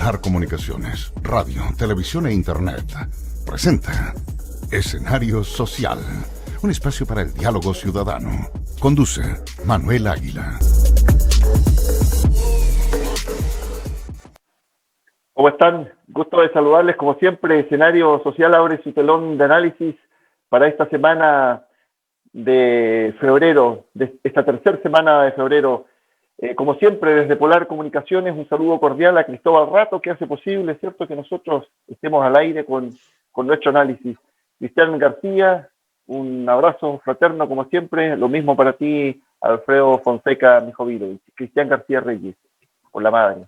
Manejar Comunicaciones, radio, televisión e internet. Presenta Escenario Social, un espacio para el diálogo ciudadano. Conduce Manuel Águila. ¿Cómo están? Gusto de saludarles. Como siempre, Escenario Social abre su telón de análisis para esta semana de febrero, de esta tercera semana de febrero. Como siempre, desde Polar Comunicaciones, un saludo cordial a Cristóbal Rato, que hace posible, ¿cierto?, que nosotros estemos al aire con nuestro análisis. Cristian García, un abrazo fraterno, como siempre. Lo mismo para ti, Alfredo Fonseca Mijovirovich. Cristian García Reyes, por la madre.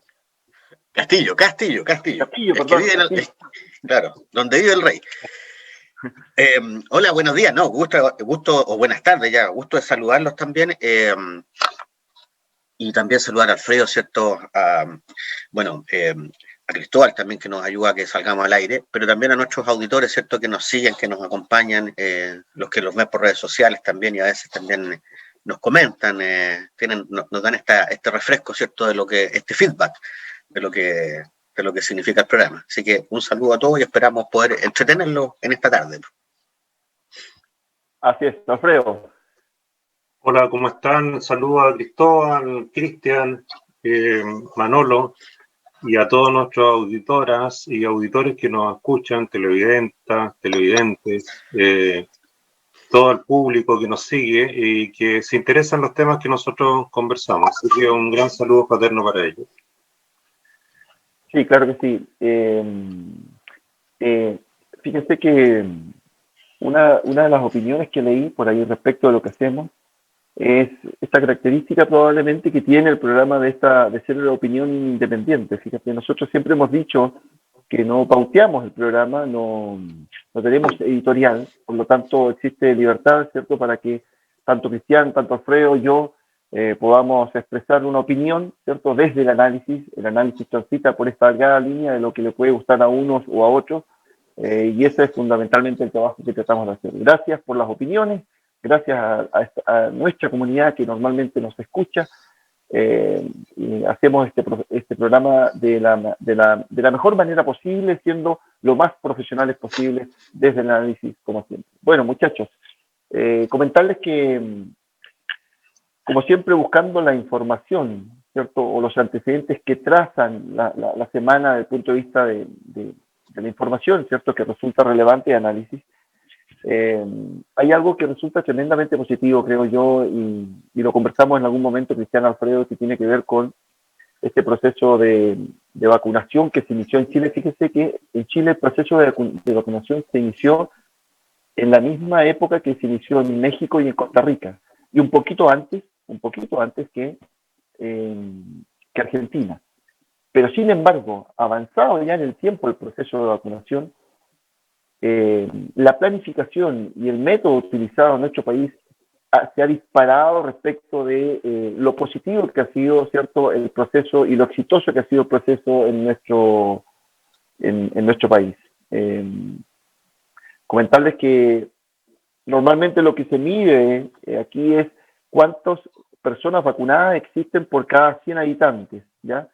Castillo, Castillo, perdón. Claro, donde vive el rey. Hola, buenos días, gusto o buenas tardes ya, gusto de saludarlos también. Y también saludar a Alfredo, ¿cierto? A Cristóbal también, que nos ayuda a que salgamos al aire, pero también a nuestros auditores, ¿cierto? Que nos siguen, que nos acompañan, los que los ven por redes sociales también, y a veces también nos comentan, nos dan este refresco, ¿cierto? Este feedback de lo que significa el programa. Así que un saludo a todos y esperamos poder entretenerlos en esta tarde. Así es, Alfredo. Hola, ¿cómo están? Saludos a Cristóbal, Cristian, Manolo y a todas nuestras auditoras y auditores que nos escuchan, televidentes, todo el público que nos sigue y que se interesan los temas que nosotros conversamos. Así que un gran saludo fraterno para ellos. Sí, claro que sí. Fíjense que una de las opiniones que leí por ahí respecto de lo que hacemos es esta característica probablemente que tiene el programa de ser la opinión independiente. Fíjate, nosotros siempre hemos dicho que no pauteamos el programa, no tenemos editorial, por lo tanto existe libertad, ¿cierto?, para que tanto Cristian, tanto Alfredo, yo podamos expresar una opinión, ¿cierto?, desde el análisis transita por esta delgada línea de lo que le puede gustar a unos o a otros, y ese es fundamentalmente el trabajo que tratamos de hacer. Gracias por las opiniones, gracias a nuestra comunidad que normalmente nos escucha, y hacemos este programa de la mejor manera posible, siendo lo más profesionales posible desde el análisis, como siempre. Bueno, muchachos, comentarles que, como siempre, buscando la información, ¿cierto?, o los antecedentes que trazan la semana desde el punto de vista de la información, ¿cierto?, que resulta relevante de análisis. Hay algo que resulta tremendamente positivo, creo yo, y lo conversamos en algún momento, Cristian, Alfredo, que tiene que ver con este proceso de vacunación que se inició en Chile. Fíjese que en Chile el proceso de vacunación se inició en la misma época que se inició en México y en Costa Rica, y un poquito antes que Argentina. Pero sin embargo, avanzado ya en el tiempo el proceso de vacunación, la planificación y el método utilizado en nuestro país se ha disparado respecto de lo positivo que ha sido, ¿cierto?, el proceso, y lo exitoso que ha sido el proceso en nuestro país. Comentarles que normalmente lo que se mide aquí es cuántas personas vacunadas existen por cada 100 habitantes, ¿ya?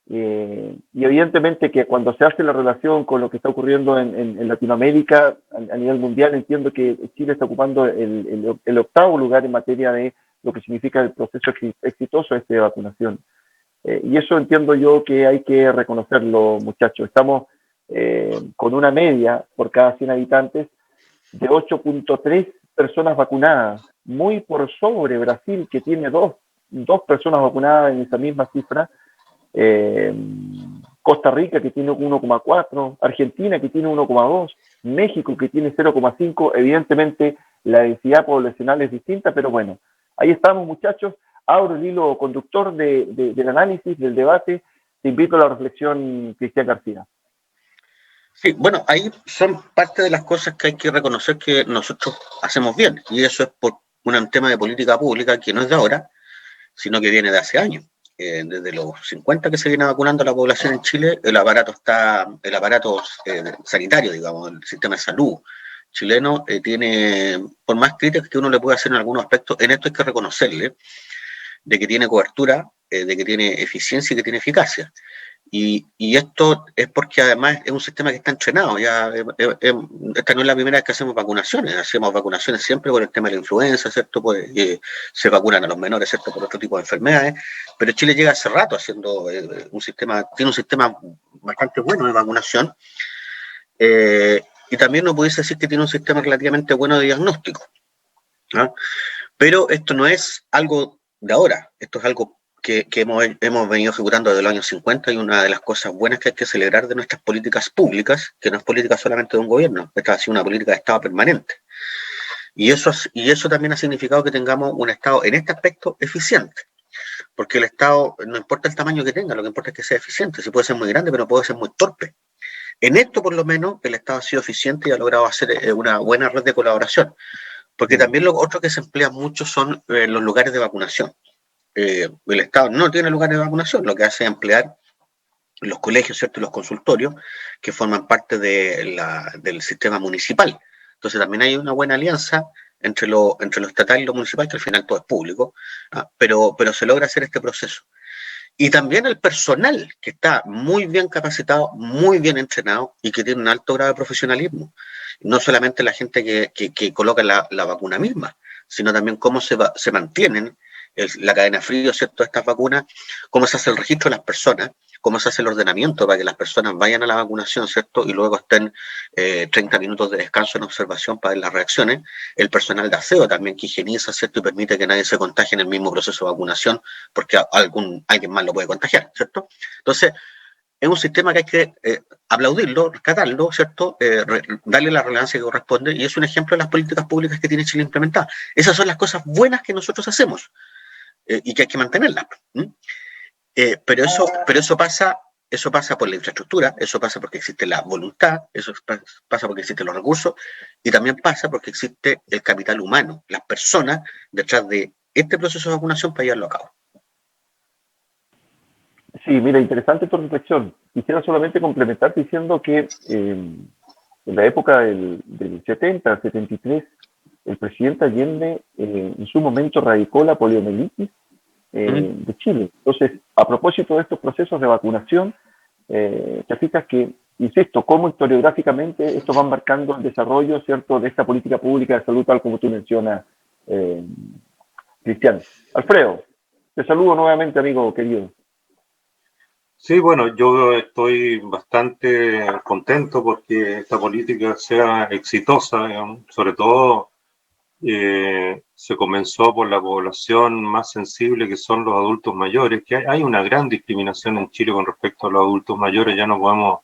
Y evidentemente que cuando se hace la relación con lo que está ocurriendo en Latinoamérica a nivel mundial, entiendo que Chile está ocupando el octavo lugar en materia de lo que significa el proceso exitoso de vacunación. Y eso entiendo yo que hay que reconocerlo, muchachos. Estamos con una media por cada 100 habitantes de 8.3 personas vacunadas, muy por sobre Brasil, que tiene dos personas vacunadas en esa misma cifra, Costa Rica, que tiene 1,4, Argentina, que tiene 1,2, México, que tiene 0,5. Evidentemente la densidad poblacional es distinta, pero bueno, ahí estamos, muchachos. Abro el hilo conductor del análisis, del debate. Te invito a la reflexión, Cristian García. Sí, bueno, ahí son parte de las cosas que hay que reconocer que nosotros hacemos bien, y eso es por un tema de política pública que no es de ahora, sino que viene de hace años. Desde los 50 que se viene vacunando a la población en Chile, el aparato sanitario, digamos, el sistema de salud chileno tiene, por más críticas que uno le pueda hacer en algunos aspectos, en esto hay que reconocerle de que tiene cobertura, de que tiene eficiencia y que tiene eficacia. Y esto es porque además es un sistema que está entrenado. Esta no es la primera vez que hacemos vacunaciones siempre por el tema de la influenza, ¿cierto? Pues, se vacunan a los menores, ¿cierto? Por otro tipo de enfermedades, pero Chile llega hace rato haciendo tiene un sistema bastante bueno de vacunación, y también no pudiese decir que tiene un sistema relativamente bueno de diagnóstico, ¿no? Pero esto no es algo de ahora, esto es algo que hemos venido ejecutando desde los años 50, y una de las cosas buenas que hay que celebrar de nuestras políticas públicas, que no es política solamente de un gobierno, esta ha sido una política de Estado permanente. Y eso también ha significado que tengamos un Estado en este aspecto eficiente, porque el Estado, no importa el tamaño que tenga, lo que importa es que sea eficiente. Si puede ser muy grande, pero no puede ser muy torpe. En esto, por lo menos, el Estado ha sido eficiente y ha logrado hacer una buena red de colaboración, porque también lo otro que se emplea mucho son los lugares de vacunación. El Estado no tiene lugares de vacunación, lo que hace es emplear los colegios, ¿cierto? Y los consultorios que forman parte del sistema municipal. Entonces también hay una buena alianza entre lo estatal y lo municipal, que al final todo es público, pero se logra hacer este proceso. Y también el personal, que está muy bien capacitado, muy bien entrenado y que tiene un alto grado de profesionalismo. No solamente la gente que coloca la vacuna misma, sino también cómo se mantienen la cadena frío, ¿cierto?, de estas vacunas, cómo se hace el registro de las personas, cómo se hace el ordenamiento para que las personas vayan a la vacunación, ¿cierto?, y luego estén 30 minutos de descanso en observación para ver las reacciones. El personal de aseo también, que higieniza, ¿cierto?, y permite que nadie se contagie en el mismo proceso de vacunación, porque alguien más lo puede contagiar, ¿cierto? Entonces, es un sistema que hay que aplaudirlo, rescatarlo, ¿cierto? Darle la relevancia que corresponde, y es un ejemplo de las políticas públicas que tiene Chile implementadas. Esas son las cosas buenas que nosotros hacemos, y que hay que mantenerlas. Pero eso pasa por la infraestructura, eso pasa porque existe la voluntad, eso pasa porque existen los recursos, y también pasa porque existe el capital humano, las personas detrás de este proceso de vacunación para llevarlo a cabo. Sí, mira, interesante tu reflexión. Quisiera solamente complementar diciendo que en la época del 70, 73, el presidente Allende en su momento radicó la poliomielitis de Chile. Entonces, a propósito de estos procesos de vacunación, te fijas que, insisto, cómo historiográficamente esto va marcando el desarrollo, ¿cierto?, de esta política pública de salud, tal como tú mencionas, Cristian. Alfredo, te saludo nuevamente, amigo querido. Sí, bueno, yo estoy bastante contento porque esta política sea exitosa, digamos. Sobre todo se comenzó por la población más sensible, que son los adultos mayores, que hay una gran discriminación en Chile con respecto a los adultos mayores. Ya no podemos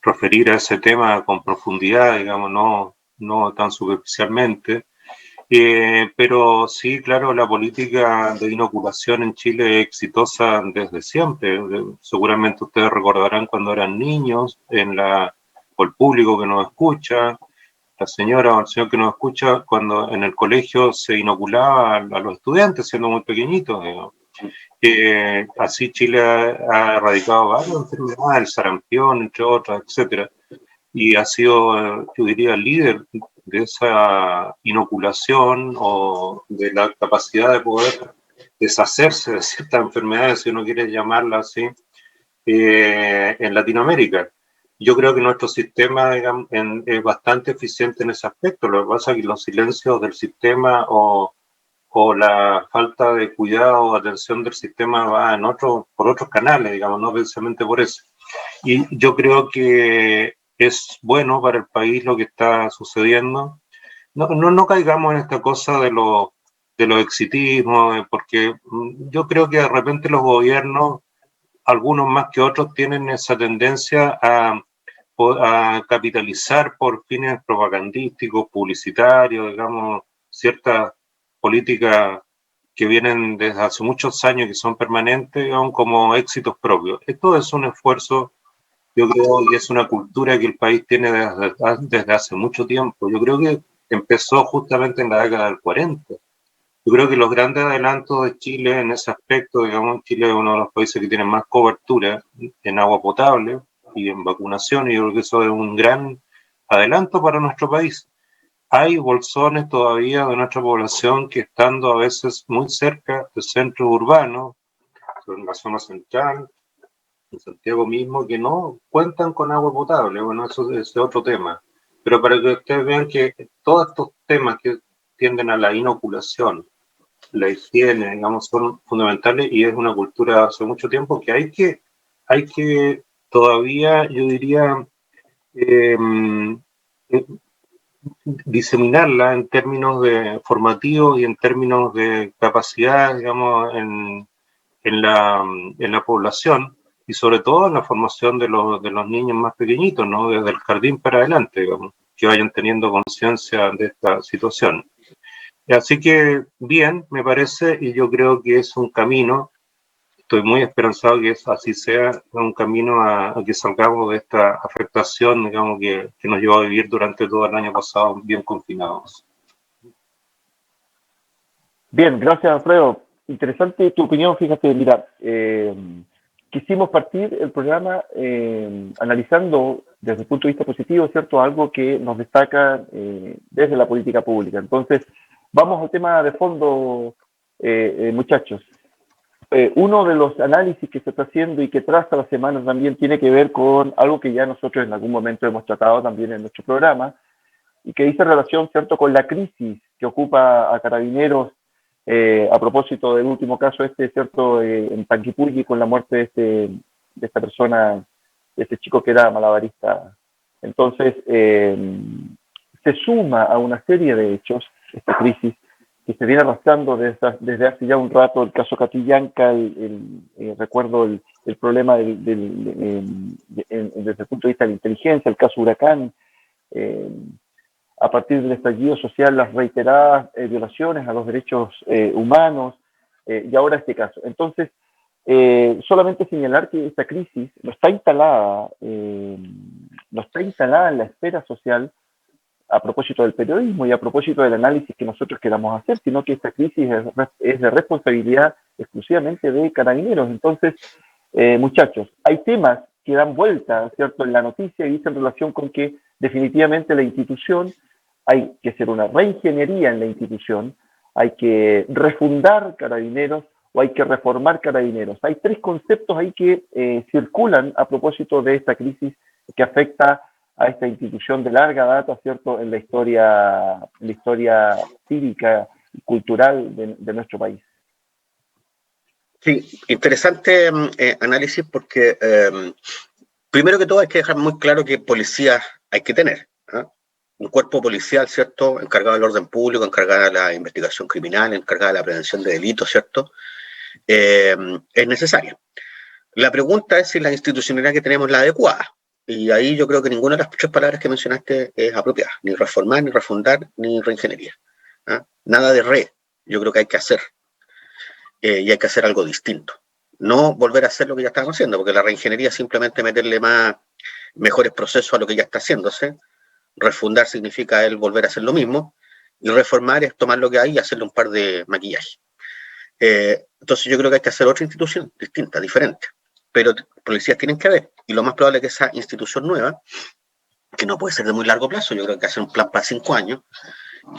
referir a ese tema con profundidad, digamos, no tan superficialmente. Pero sí, claro, la política de inoculación en Chile es exitosa desde siempre. Seguramente ustedes recordarán cuando eran niños, o el público que nos escucha, la señora o el señor que nos escucha, cuando en el colegio se inoculaba a los estudiantes siendo muy pequeñitos. Así Chile ha erradicado varias enfermedades, el sarampión, entre otras, etcétera, y ha sido, yo diría, líder de esa inoculación o de la capacidad de poder deshacerse de ciertas enfermedades, si uno quiere llamarla así, en Latinoamérica. Yo creo que nuestro sistema, digamos, es bastante eficiente en ese aspecto. Lo que pasa es que los silencios del sistema o la falta de cuidado o atención del sistema va por otros canales, digamos, no precisamente por eso. Y yo creo que es bueno para el país lo que está sucediendo. No caigamos en esta cosa de los exitismos, porque yo creo que de repente los gobiernos, algunos más que otros, tienen esa tendencia a capitalizar por fines propagandísticos, publicitarios, digamos, ciertas políticas que vienen desde hace muchos años, que son permanentes, digamos, como éxitos propios. Esto es un esfuerzo, yo creo, y es una cultura que el país tiene desde hace mucho tiempo. Yo creo que empezó justamente en la década del 40. Yo creo que los grandes adelantos de Chile en ese aspecto, digamos, Chile es uno de los países que tiene más cobertura en agua potable y en vacunación, y yo creo que eso es un gran adelanto para nuestro país. Hay bolsones todavía de nuestra población que, estando a veces muy cerca de centros urbanos, en la zona central, en Santiago mismo, que no cuentan con agua potable. Bueno, eso es otro tema. Pero para que ustedes vean que todos estos temas que tienden a la inoculación, la higiene, digamos, son fundamentales y es una cultura hace mucho tiempo que hay que todavía, yo diría, eh, diseminarla en términos de formativos y en términos de capacidad, digamos, en la población y sobre todo en la formación de los niños más pequeñitos, ¿no? Desde el jardín para adelante, digamos, que vayan teniendo conciencia de esta situación. Así que bien, me parece, y yo creo que es un camino, estoy muy esperanzado que así sea, un camino a que salgamos de esta afectación, digamos, que nos llevó a vivir durante todo el año pasado bien confinados. Bien, gracias, Alfredo. Interesante tu opinión. Fíjate, mira, quisimos partir el programa analizando desde el punto de vista positivo, ¿cierto? Algo que nos destaca desde la política pública. Entonces, vamos al tema de fondo, muchachos. Uno de los análisis que se está haciendo y que traza la semana también tiene que ver con algo que ya nosotros en algún momento hemos tratado también en nuestro programa y que dice relación, ¿cierto?, con la crisis que ocupa a Carabineros a propósito del último caso ¿cierto?, en Panguipulli con la muerte de esta persona, de este chico que era malabarista. Entonces, se suma a una serie de hechos, esta crisis, que se viene arrastrando desde hace ya un rato, el caso Catrillanca, recuerdo el problema desde el punto de vista de la inteligencia, el caso Huracán, a partir del estallido social, las reiteradas violaciones a los derechos humanos, y ahora este caso. Entonces, solamente señalar que esta crisis no está instalada en la esfera social a propósito del periodismo y a propósito del análisis que nosotros queramos hacer, sino que esta crisis es de responsabilidad exclusivamente de Carabineros. Entonces, muchachos, hay temas que dan vuelta, ¿cierto?, en la noticia y dicen relación con que definitivamente la institución, hay que hacer una reingeniería en la institución, hay que refundar Carabineros o hay que reformar Carabineros. Hay tres conceptos ahí que circulan a propósito de esta crisis que afecta a esta institución de larga data, ¿cierto?, en la historia cívica y cultural de nuestro país. Sí, interesante análisis porque primero que todo hay que dejar muy claro que policías hay que tener, ¿eh? Un cuerpo policial, ¿cierto?, encargado del orden público, encargado de la investigación criminal, encargado de la prevención de delitos, ¿cierto?, es necesaria. La pregunta es si la institucionalidad que tenemos es la adecuada. Y ahí yo creo que ninguna de las tres palabras que mencionaste es apropiada. Ni reformar, ni refundar, ni reingeniería. ¿Ah? Nada de re. Yo creo que hay que hacer. Y hay que hacer algo distinto. No volver a hacer lo que ya estamos haciendo, porque la reingeniería es simplemente meterle mejores procesos a lo que ya está haciéndose. Refundar significa volver a hacer lo mismo. Y reformar es tomar lo que hay y hacerle un par de maquillaje. Entonces yo creo que hay que hacer otra institución distinta, diferente. Pero policías tienen que haber, y lo más probable es que esa institución nueva, que no puede ser de muy largo plazo, yo creo que hay que hacer un plan para 5 años,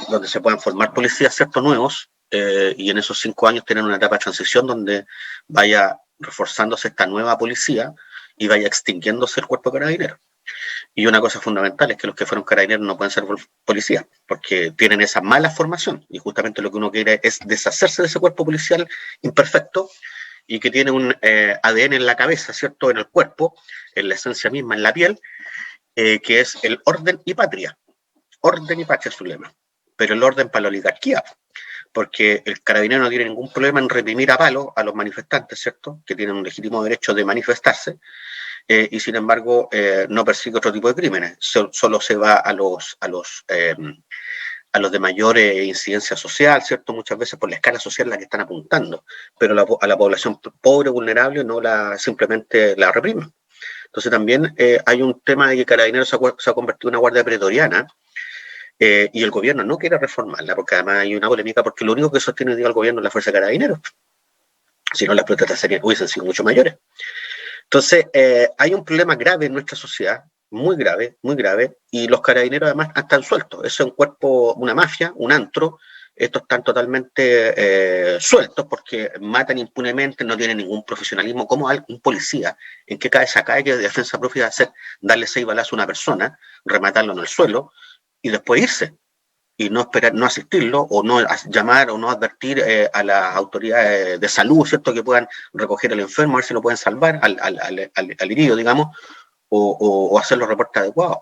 donde se puedan formar policías, ¿cierto?, nuevos, y en esos 5 años tener una etapa de transición donde vaya reforzándose esta nueva policía y vaya extinguiéndose el cuerpo de carabineros. Y una cosa fundamental es que los que fueron carabineros no pueden ser policías, porque tienen esa mala formación, y justamente lo que uno quiere es deshacerse de ese cuerpo policial imperfecto, y que tiene un ADN en la cabeza, ¿cierto?, en el cuerpo, en la esencia misma, en la piel, que es el orden y patria. Orden y patria es su lema, pero el orden para la oligarquía, porque el carabinero no tiene ningún problema en reprimir a palo a los manifestantes, ¿cierto?, que tienen un legítimo derecho de manifestarse, y sin embargo no persigue otro tipo de crímenes, solo se va a los de mayor incidencia social, ¿cierto?, muchas veces por la escala social a la que están apuntando, pero a la población pobre, vulnerable, no simplemente la reprimen. Entonces también hay un tema de que Carabineros se ha convertido en una guardia pretoriana, y el gobierno no quiere reformarla, porque además hay una polémica, porque lo único que sostiene al gobierno es la fuerza de Carabineros, si no las protestas hubiesen sido mucho mayores. Entonces hay un problema grave en nuestra sociedad, muy grave, y los carabineros además están sueltos. Eso es un cuerpo, una mafia, un antro, estos están totalmente sueltos porque matan impunemente, no tienen ningún profesionalismo. Como un policía, ¿en qué cabeza cae que de defensa propia hacer darle 6 balazos a una persona, rematarlo en el suelo y después irse? Y no esperar, no asistirlo, o no llamar o no advertir a las autoridades de salud, ¿cierto?, que puedan recoger al enfermo, a ver si lo pueden salvar, al herido, digamos, o hacer los reportes adecuados.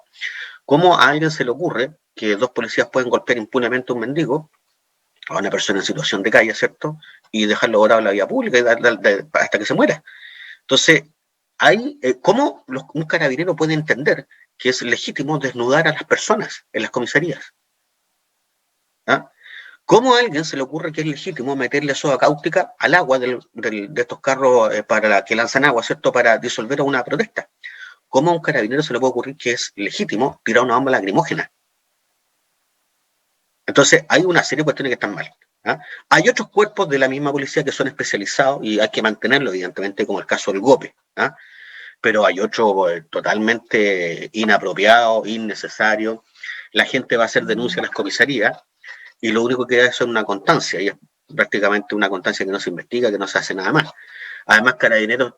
¿Cómo a alguien se le ocurre que 2 policías pueden golpear impunemente a un mendigo, a una persona en situación de calle, ¿cierto?, y dejarlo botado en la vía pública hasta que se muera? Entonces, ¿cómo un carabinero puede entender que es legítimo desnudar a las personas en las comisarías? ¿Ah? ¿Cómo a alguien se le ocurre que es legítimo meterle soda cáustica al agua de estos carros que lanzan agua, ¿cierto?, para disolver a una protesta? ¿Cómo a un carabinero se le puede ocurrir que es legítimo tirar una bomba lacrimógena? Entonces, hay una serie de cuestiones que están mal. ¿Ah? Hay otros cuerpos de la misma policía que son especializados y hay que mantenerlo, evidentemente, como el caso del GOPE. ¿Ah? Pero hay otros totalmente inapropiados, innecesarios. La gente va a hacer denuncia en las comisarías y lo único que da es una constancia, y es prácticamente una constancia que no se investiga, que no se hace nada más. Además, Carabineros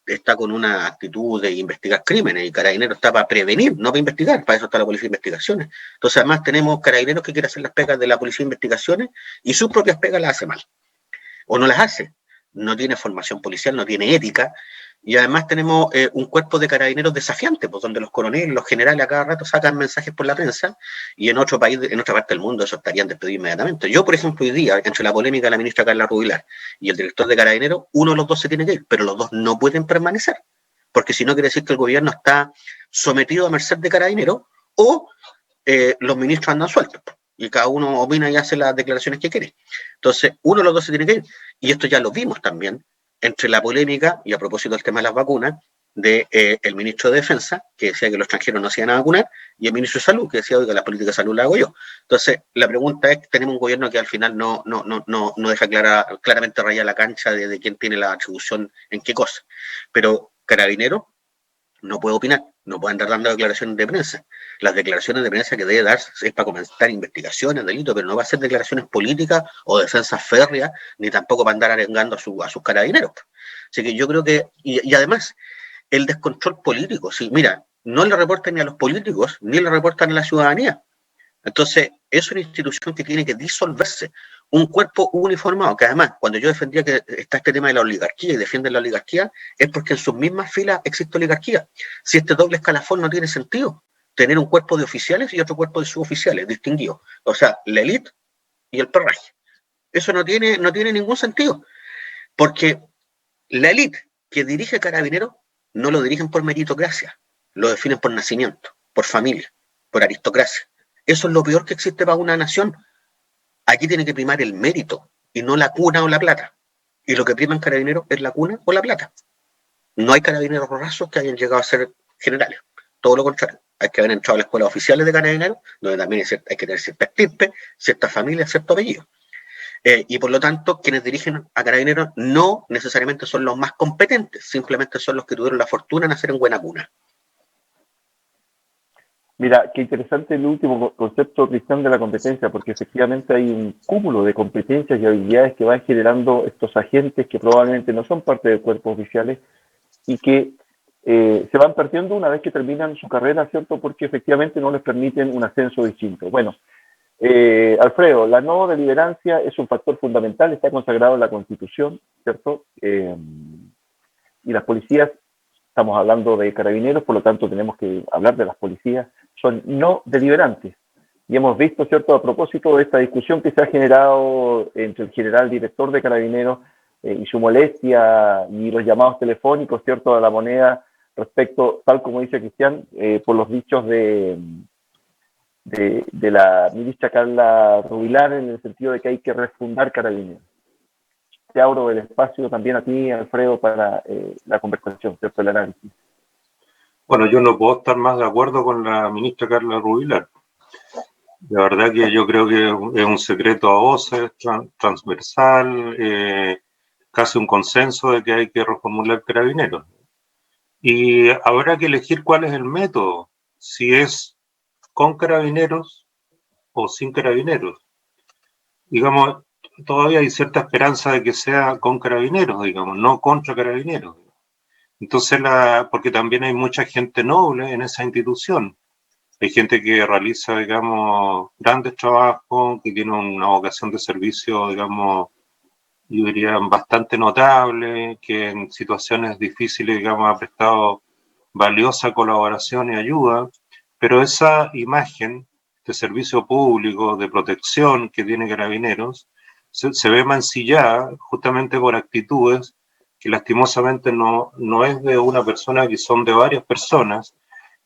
está con una actitud de investigar crímenes, y Carabineros está para prevenir, no para investigar, para eso está la Policía de Investigaciones. Entonces, además, tenemos Carabineros que quieren hacer las pegas de la Policía de Investigaciones y sus propias pegas las hace mal, o no las hace. No tiene formación policial, no tiene ética, y además tenemos un cuerpo de carabineros desafiante, pues, donde los coroneles, los generales a cada rato sacan mensajes por la prensa, y en otro país, en otra parte del mundo, eso estarían despedidos inmediatamente. Yo, por ejemplo, hoy día, entre la polémica de la ministra Carla Rubilar y el director de Carabineros, uno de los dos se tiene que ir, pero los dos no pueden permanecer, porque si no quiere decir que el gobierno está sometido a merced de Carabineros, o los ministros andan sueltos, y cada uno opina y hace las declaraciones que quiere. Entonces, uno de los dos se tiene que ir, y esto ya lo vimos también entre la polémica, y a propósito del tema de las vacunas, de el ministro de Defensa, que decía que los extranjeros no se iban a vacunar, y el ministro de Salud, que decía, oiga, la política de salud la hago yo. Entonces, la pregunta es, tenemos un gobierno que al final no deja claramente rayar la cancha de quién tiene la atribución en qué cosa. Pero Carabineros no puede opinar, no puede andar dando declaraciones de prensa. Las declaraciones de prensa que debe dar es para comenzar investigaciones, delitos, pero no va a ser declaraciones políticas o defensas férreas, ni tampoco para andar arengando a sus carabineros. Así que yo creo que, y además, el descontrol político, sí, mira, no le reportan ni a los políticos, ni le reportan a la ciudadanía. Entonces, es una institución que tiene que disolverse. Un cuerpo uniformado, que además, cuando yo defendía que está este tema de la oligarquía y defienden la oligarquía, es porque en sus mismas filas existe oligarquía. Si este doble escalafón no tiene sentido, tener un cuerpo de oficiales y otro cuerpo de suboficiales distinguidos. O sea, la élite y el perraje. Eso no tiene ningún sentido. Porque la élite que dirige Carabineros no lo dirigen por meritocracia, lo definen por nacimiento, por familia, por aristocracia. Eso es lo peor que existe para una nación. Aquí tiene que primar el mérito y no la cuna o la plata. Y lo que prima en Carabineros es la cuna o la plata. No hay carabineros rasos que hayan llegado a ser generales. Todo lo contrario. Hay que haber entrado a las escuelas oficiales de Carabineros, donde también hay que tener cierta estirpe, cierta familia, cierto apellido. Y por lo tanto, quienes dirigen a Carabineros no necesariamente son los más competentes, simplemente son los que tuvieron la fortuna de nacer en buena cuna. Mira, qué interesante el último concepto, Cristian, de la competencia, porque efectivamente hay un cúmulo de competencias y habilidades que van generando estos agentes que probablemente no son parte de cuerpos oficiales y que se van perdiendo una vez que terminan su carrera, ¿cierto? Porque efectivamente no les permiten un ascenso distinto. Bueno, Alfredo, la no deliberancia es un factor fundamental, está consagrado en la Constitución, ¿cierto? Y las policías, estamos hablando de carabineros, por lo tanto tenemos que hablar de las policías, son no deliberantes. Y hemos visto, ¿cierto?, a propósito de esta discusión que se ha generado entre el general director de Carabineros y su molestia y los llamados telefónicos, ¿cierto?, a la moneda respecto, tal como dice Cristian, por los dichos de la ministra Carla Rubilar, en el sentido de que hay que refundar Carabineros. Te abro el espacio también a ti, Alfredo, para la conversación, ¿cierto?, el análisis. Bueno, yo no puedo estar más de acuerdo con la ministra Carla Rubilar. La verdad que yo creo que es un secreto a voces, transversal, casi un consenso de que hay que reformular Carabineros. Y habrá que elegir cuál es el método, si es con Carabineros o sin Carabineros. digamos, todavía hay cierta esperanza de que sea con Carabineros, digamos, no contra Carabineros. Entonces, porque también hay mucha gente noble en esa institución. Hay gente que realiza, digamos, grandes trabajos, que tiene una vocación de servicio, digamos, yo diría bastante notable, que en situaciones difíciles, digamos, ha prestado valiosa colaboración y ayuda, pero esa imagen de servicio público, de protección que tiene Carabineros, se ve mancillada justamente por actitudes que lastimosamente no es de una persona, que son de varias personas,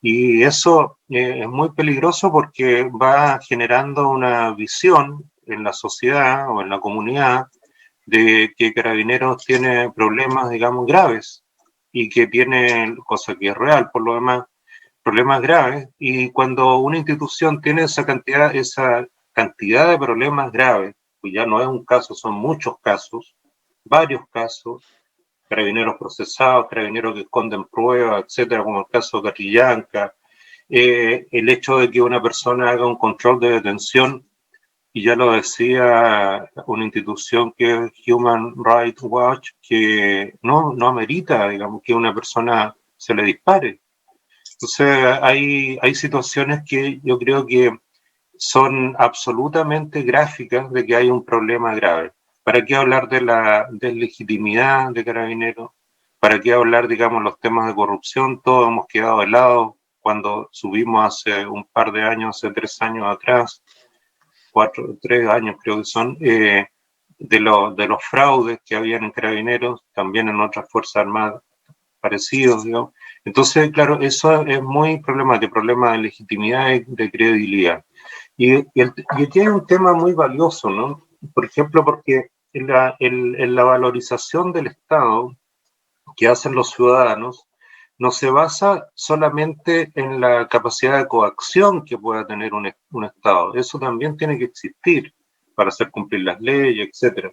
y eso es muy peligroso porque va generando una visión en la sociedad o en la comunidad de que Carabineros tiene problemas, digamos, graves y que tiene, cosa que es real por lo demás, problemas graves. Y cuando una institución tiene esa cantidad de problemas graves, pues ya no es un caso, son muchos casos, varios casos, Carabineros procesados, Carabineros que esconden pruebas, etcétera, como el caso de Catrillanca, el hecho de que una persona haga un control de detención, y ya lo decía una institución que es Human Rights Watch, que no amerita, digamos, que una persona se le dispare. Entonces, hay situaciones que yo creo que son absolutamente gráficas de que hay un problema grave. ¿Para qué hablar de la deslegitimidad de Carabineros? ¿Para qué hablar, digamos, los temas de corrupción? Todos hemos quedado helados cuando subimos hace un par de años, hace 3 años atrás, 3 años creo que son, de los fraudes que habían en Carabineros, también en otras Fuerzas Armadas parecidos, digamos. Entonces, claro, eso es muy problemático, problema de legitimidad y de credibilidad. Y aquí hay un tema muy valioso, ¿no? Por ejemplo, porque en la valorización del Estado que hacen los ciudadanos no se basa solamente en la capacidad de coacción que pueda tener un Estado. Eso también tiene que existir para hacer cumplir las leyes, etcétera.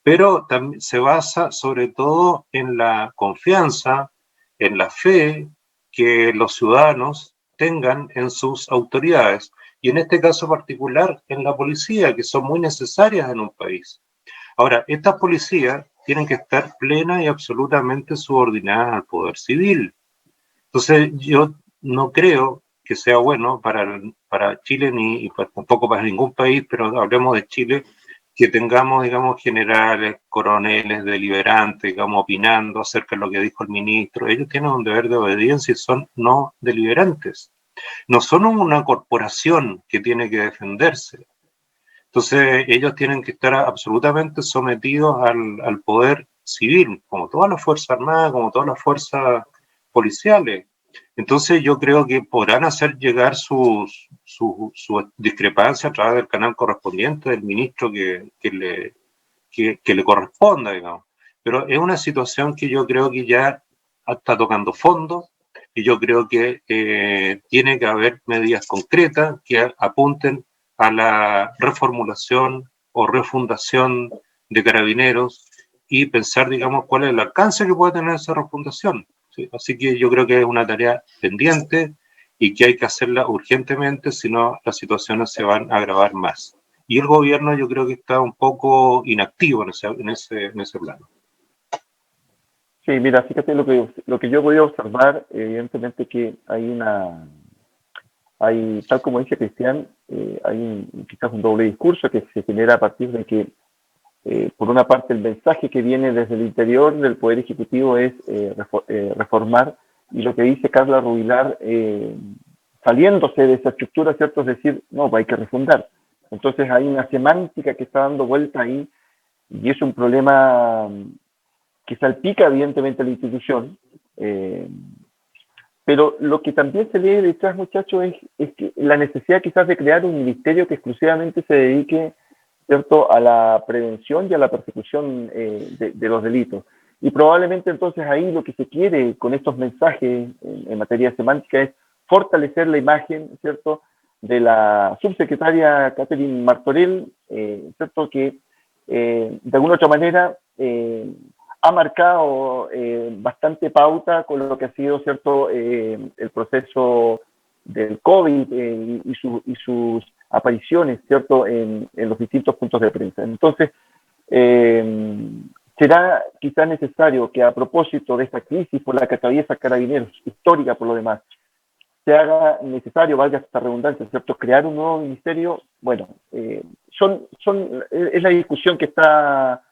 Pero también se basa sobre todo en la confianza, en la fe que los ciudadanos tengan en sus autoridades, y en este caso particular en la policía, que son muy necesarias en un país. Ahora, estas policías tienen que estar plena y absolutamente subordinadas al poder civil. Entonces, yo no creo que sea bueno para Chile ni y tampoco para ningún país, pero hablemos de Chile, que tengamos, digamos, generales, coroneles, deliberantes, digamos, opinando acerca de lo que dijo el ministro. Ellos tienen un deber de obediencia y son no deliberantes. No son una corporación que tiene que defenderse. Entonces, ellos tienen que estar absolutamente sometidos al poder civil, como todas las Fuerzas Armadas, como todas las fuerzas policiales. Entonces, yo creo que podrán hacer llegar su discrepancia a través del canal correspondiente del ministro que le corresponda, digamos. Pero es una situación que yo creo que ya está tocando fondo, y yo creo que tiene que haber medidas concretas que apunten a la reformulación o refundación de Carabineros y pensar, digamos, cuál es el alcance que puede tener esa refundación. ¿Sí? Así que yo creo que es una tarea pendiente y que hay que hacerla urgentemente, si no las situaciones se van a agravar más. Y el gobierno yo creo que está un poco inactivo en ese plano. Sí, mira, fíjate lo que yo voy a observar, evidentemente que tal como dice Cristian, hay quizás un doble discurso que se genera a partir de que, por una parte, el mensaje que viene desde el interior del Poder Ejecutivo es reformar, y lo que dice Carla Rubilar, saliéndose de esa estructura, ¿cierto? Es decir, no, hay que refundar. Entonces hay una semántica que está dando vuelta ahí, y es un problema que salpica evidentemente a la institución, pero lo que también se lee detrás, muchachos, es que la necesidad quizás de crear un ministerio que exclusivamente se dedique, ¿cierto?, a la prevención y a la persecución de los delitos. Y probablemente entonces ahí lo que se quiere con estos mensajes en materia semántica es fortalecer la imagen, ¿cierto?, de la subsecretaria Catherine Martorell, ¿cierto?, que de alguna otra manera ha marcado bastante pauta con lo que ha sido, ¿cierto?, el proceso del COVID y sus apariciones, ¿cierto?, en los distintos puntos de prensa. Entonces, será quizás necesario que a propósito de esta crisis por la que atraviesa Carabineros, histórica por lo demás, se haga necesario, valga esta redundancia, ¿cierto?, crear un nuevo ministerio. Bueno, es la discusión que está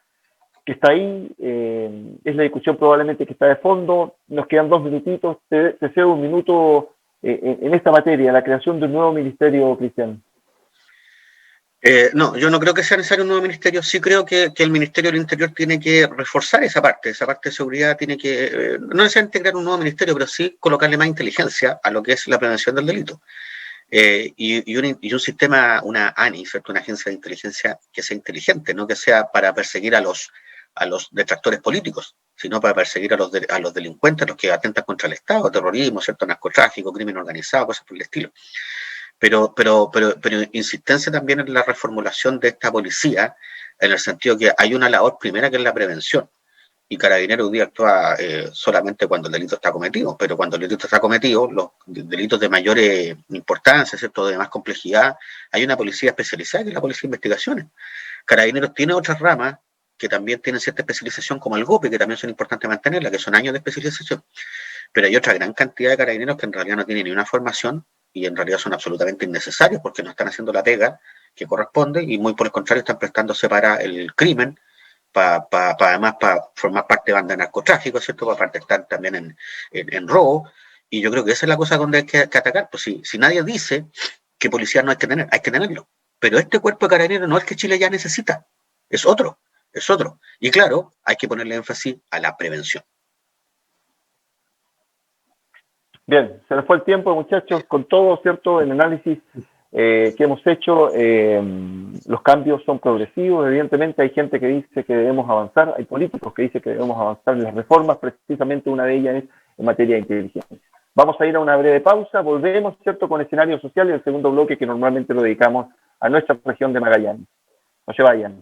ahí, es la discusión probablemente que está de fondo. Nos quedan 2 minutitos, te cedo un minuto en esta materia, la creación de un nuevo ministerio, Cristian. No, yo no creo que sea necesario un nuevo ministerio. Sí creo que el Ministerio del Interior tiene que reforzar esa parte de seguridad, tiene que, no necesariamente crear un nuevo ministerio, pero sí colocarle más inteligencia a lo que es la prevención del delito. Y un sistema, una ANI, ¿cierto?, una agencia de inteligencia que sea inteligente, no que sea para perseguir a los detractores políticos, sino para perseguir a los delincuentes, los que atentan contra el Estado, terrorismo, ¿cierto?, narcotráfico, crimen organizado, cosas por el estilo. Pero insistencia también en la reformulación de esta policía, en el sentido que hay una labor primera que es la prevención. Y Carabineros hoy día actúa solamente cuando el delito está cometido, pero cuando el delito está cometido, los delitos de mayor importancia, ¿cierto?, de más complejidad, hay una policía especializada que es la policía de investigaciones. Carabineros tiene otras ramas que también tienen cierta especialización, como el GOPE, que también son importantes mantenerla, que son años de especialización. Pero hay otra gran cantidad de carabineros que en realidad no tienen ni una formación y en realidad son absolutamente innecesarios porque no están haciendo la pega que corresponde y muy por el contrario están prestándose para el crimen, además para formar parte de banda de narcotráfico, ¿cierto?, para participar también en robo. Y yo creo que esa es la cosa donde hay que atacar. Pues si nadie dice que policía no hay que tener, hay que tenerlo. Pero este cuerpo de carabineros no es que Chile ya necesita, es otro. Y claro, hay que ponerle énfasis a la prevención. Bien, se nos fue el tiempo, muchachos, con todo, ¿cierto?, el análisis que hemos hecho. Los cambios son progresivos, evidentemente hay gente que dice que debemos avanzar, hay políticos que dicen que debemos avanzar en las reformas, precisamente una de ellas es en materia de inteligencia. Vamos a ir a una breve pausa, volvemos, ¿cierto?, con escenario social y el segundo bloque que normalmente lo dedicamos a nuestra región de Magallanes. No se vayan.